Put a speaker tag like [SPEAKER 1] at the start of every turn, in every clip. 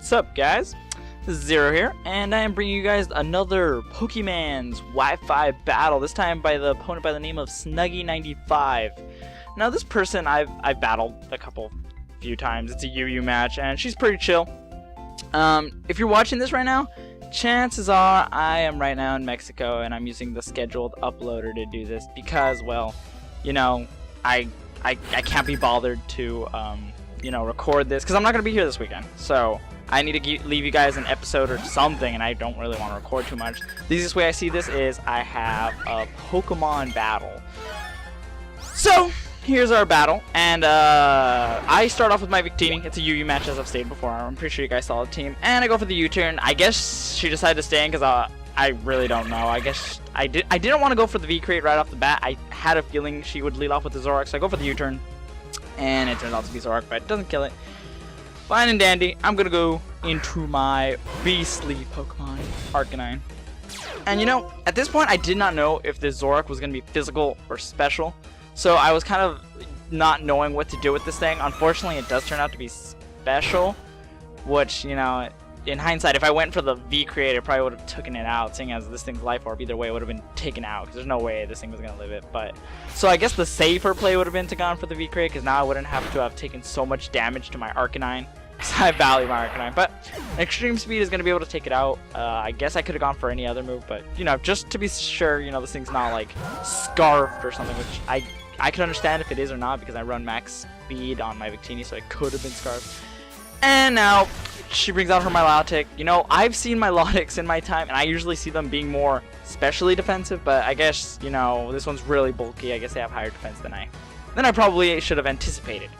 [SPEAKER 1] What's up, guys? This is Zero here, and I am bringing you guys another Pokemon's Wi-Fi battle, this time by the opponent by the name of Snuggy95. Now, this person I've battled a few times. It's a UU match, and she's pretty chill. If you're watching this right now, chances are I am right now in Mexico, and I'm using the scheduled uploader to do this because, well, you know, I can't be bothered to, record this because I'm not going to be here this weekend. So I need to leave you guys an episode or something, and I don't really want to record too much. The easiest way I see this is I have a Pokemon battle. So here's our battle, and I start off with my Victini. It's a UU match, as I've stated before. I'm pretty sure you guys saw the team. And I go for the U-turn. I guess she decided to stay in because I really don't know. I guess I didn't want to go for the V-Crate right off the bat. I had a feeling she would lead off with the Zoroark, so I go for the U-turn. And it turns out to be Zoroark, but it doesn't kill it. Fine and dandy. I'm going to go into my beastly Pokemon, Arcanine. And you know, at this point, I did not know if this Zoroark was going to be physical or special. So I was kind of not knowing what to do with this thing. Unfortunately, it does turn out to be special, which, you know, in hindsight, if I went for the V-Create, I probably would have taken it out, seeing as this thing's Life Orb. Either way, it would have been taken out, because there's no way this thing was going to live it. But so I guess the safer play would have been to go for the V-Create, because now I wouldn't have to have taken so much damage to my Arcanine, because I value my Arcanine. But Extreme Speed is going to be able to take it out. I guess I could have gone for any other move, but, you know, just to be sure, you know, this thing's not, like, Scarfed or something, which I can understand if it is or not, because I run max speed on my Victini, so it could have been Scarfed. And now she brings out her Milotic. You know, I've seen Milotics in my time, and I usually see them being more specially defensive, but I guess, you know, this one's really bulky. I guess they have higher defense than I probably should have anticipated.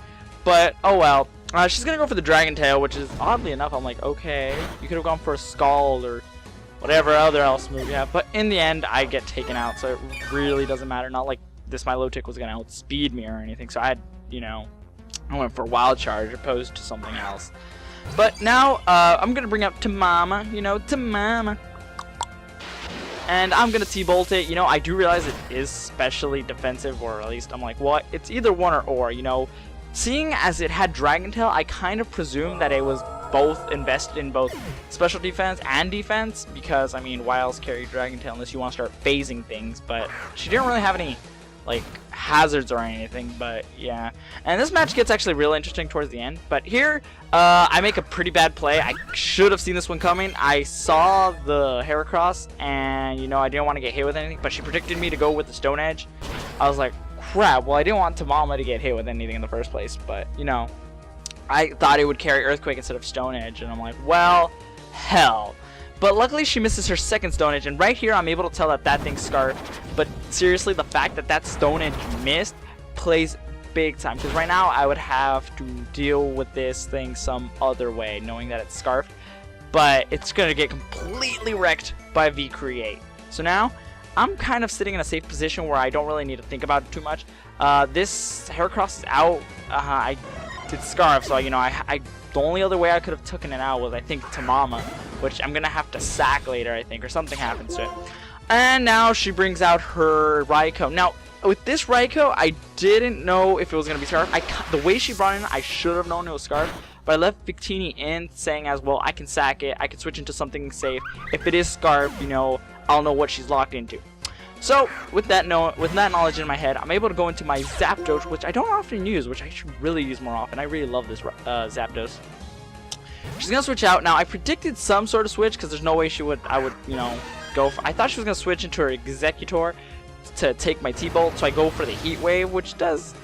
[SPEAKER 1] But, oh well. She's going to go for the Dragon Tail, which is, oddly enough, I'm like, okay, you could have gone for a Scald or whatever other else move you have. But in the end, I get taken out, so it really doesn't matter. Not like this Milotic was going to outspeed me or anything, so I went for Wild Charge opposed to something else. But now, I'm going to bring up Tamama, Tamama. And I'm going to T-Bolt it. You know, I do realize it is specially defensive, or at least I'm like, well, it's either one or, you know. Seeing as it had Dragon Tail, I kind of presumed that it was both invested in both special defense and defense, because, I mean, why else carry Dragon Tail unless you want to start phasing things, but she didn't really have any, like, hazards or anything, but yeah. And this match gets actually real interesting towards the end, but here I make a pretty bad play. I should have seen this one coming. I saw the Heracross, and you know, I didn't want to get hit with anything, but she predicted me to go with the Stone Edge. I was like, crap, well, I didn't want Tamama to get hit with anything in the first place, but you know, I thought it would carry Earthquake instead of Stone Edge, and I'm like, well, hell. But luckily she misses her second Stone Edge, and right here I'm able to tell that that thing's Scarfed. But seriously, the fact that that Stone Edge missed plays big time, because right now I would have to deal with this thing some other way, knowing that it's Scarfed. But it's going to get completely wrecked by V-Create. So now I'm kind of sitting in a safe position where I don't really need to think about it too much. This Heracross is out. I did Scarf, so you know, the only other way I could have taken it out was, I think, Tamama, which I'm going to have to sack later, I think, or something happens to it. And now she brings out her Raikou. Now, with this Raikou, I didn't know if it was going to be Scarf. The way she brought it in, I should have known it was Scarf, but I left Victini in, saying as, well, I can sack it, I can switch into something safe. If it is Scarf, you know, I'll know what she's locked into. So, with that knowledge in my head, I'm able to go into my Zapdos, which I don't often use, which I should really use more often. I really love this Zapdos. She's going to switch out. Now, I predicted some sort of switch, because there's no way I would, you know, go for... I thought she was going to switch into her Executor to take my T-Bolt, so I go for the Heat Wave, which does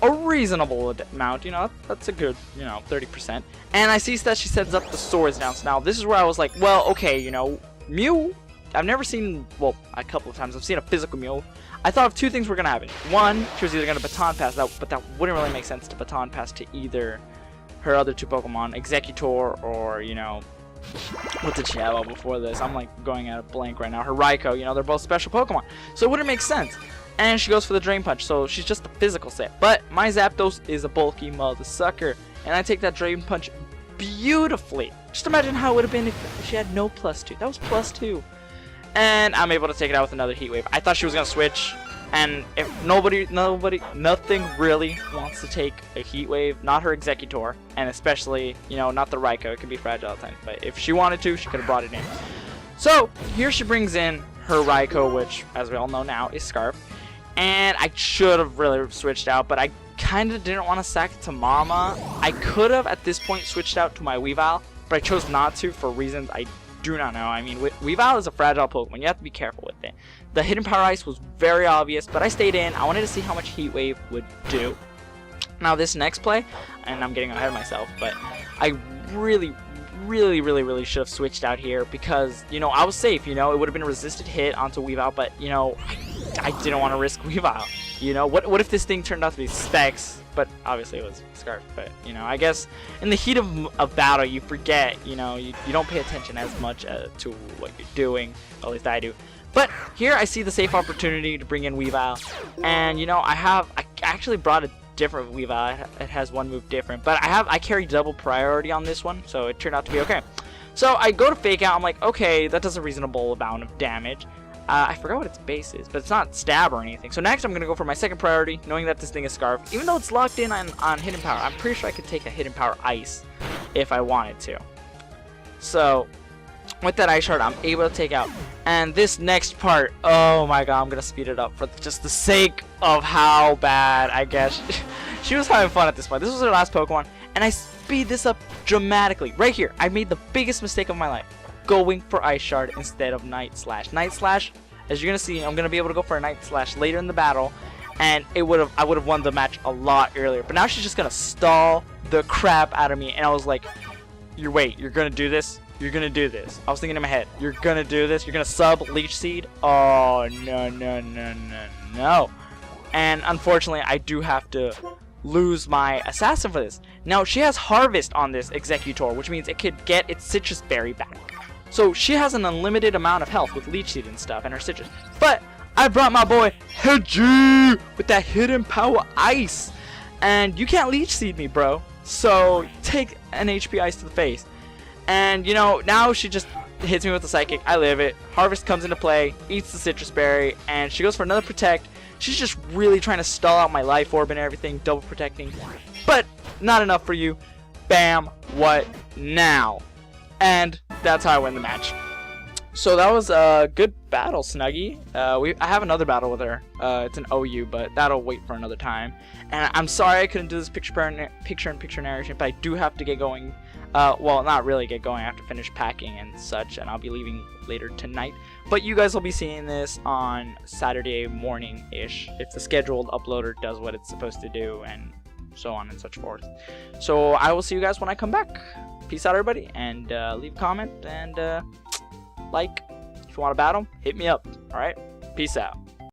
[SPEAKER 1] a reasonable amount, you know, that's a good, you know, 30%. And I see that she sets up the Swords down. So now, this is where I was like, well, okay, you know, Mew... I've never seen, well, a couple of times, I've seen a physical Mew. I thought of two things were going to happen. One, she was either going to Baton Pass, but that wouldn't really make sense to Baton Pass to either her other two Pokemon, Executor or, you know, what did she have out before this? I'm, like, going at a blank right now. Her Raikou, you know, they're both special Pokemon. So it wouldn't make sense. And she goes for the Drain Punch, so she's just a physical set. But my Zapdos is a bulky mother sucker, and I take that Drain Punch beautifully. Just imagine how it would have been if she had no +2. That was +2. And I'm able to take it out with another Heat Wave. I thought she was going to switch. And if nothing really wants to take a Heat Wave, not her Executor, and especially, you know, not the Raikou. It can be fragile at times, but if she wanted to, she could have brought it in. So here she brings in her Raikou, which, as we all know now, is Scarf. And I should have really switched out, but I kind of didn't want to sack it to Mama. I could have at this point switched out to my Weavile, but I chose not to for reasons I do not know. I mean, Weavile is a fragile Pokemon. You have to be careful with it. The Hidden Power Ice was very obvious, but I stayed in. I wanted to see how much Heat Wave would do. Now this next play, and I'm getting ahead of myself, but I really should have switched out here because, you know, I was safe. You know, it would have been a resisted hit onto Weavile, but, you know, I didn't want to risk Weavile. You know, what if this thing turned out to be Specs? But obviously it was Scarf. But, you know, I guess in the heat of battle, you forget, you know, you don't pay attention as much to what you're doing. At least I do. But here I see the safe opportunity to bring in Weavile. And, you know, I actually brought a different Weavile. It has one move different. But I carry double priority on this one, so it turned out to be okay. So I go to Fake Out. I'm like, okay, that does a reasonable amount of damage. I forgot what its base is, but it's not Stab or anything. So next I'm going to go for my second priority, knowing that this thing is Scarf. Even though it's locked in on Hidden Power, I'm pretty sure I could take a Hidden Power Ice if I wanted to. So with that Ice Shard, I'm able to take out. And this next part, oh my god, I'm going to speed it up for just the sake of how bad, I guess. She was having fun at this point. This was her last Pokemon, and I speed this up dramatically. Right here, I made the biggest mistake of my life, going for Ice Shard instead of Night Slash. Night Slash, as you're going to see, I'm going to be able to go for a Night Slash later in the battle, and I would have won the match a lot earlier. But now she's just going to stall the crap out of me, and I was like, you're going to do this? You're going to do this. I was thinking in my head, you're going to do this? You're going to sub Leech Seed? Oh, no. And unfortunately, I do have to lose my Assassin for this. Now, she has Harvest on this Executor, which means it could get its Citrus Berry back. So she has an unlimited amount of health with Leech Seed and stuff and her Citrus. But I brought my boy Hedgie with that Hidden Power Ice. And you can't Leech Seed me, bro. So take an HP Ice to the face. And, you know, now she just hits me with the Psychic. I live it. Harvest comes into play, eats the Citrus Berry, and she goes for another Protect. She's just really trying to stall out my Life Orb and everything, double protecting. But not enough for you. Bam, what now? And that's how I win the match. So that was a good battle, Snuggy. I have another battle with her. It's an OU, but that'll wait for another time. And I'm sorry I couldn't do this picture-in-picture narration, but I do have to get going. Well, not really get going. I have to finish packing and such, and I'll be leaving later tonight. But you guys will be seeing this on Saturday morning-ish if the scheduled uploader does what it's supposed to do, and so on and such forth. So I will see you guys when I come back. Peace out, everybody, and leave a comment, and like, if you want to battle, hit me up. Alright? Peace out.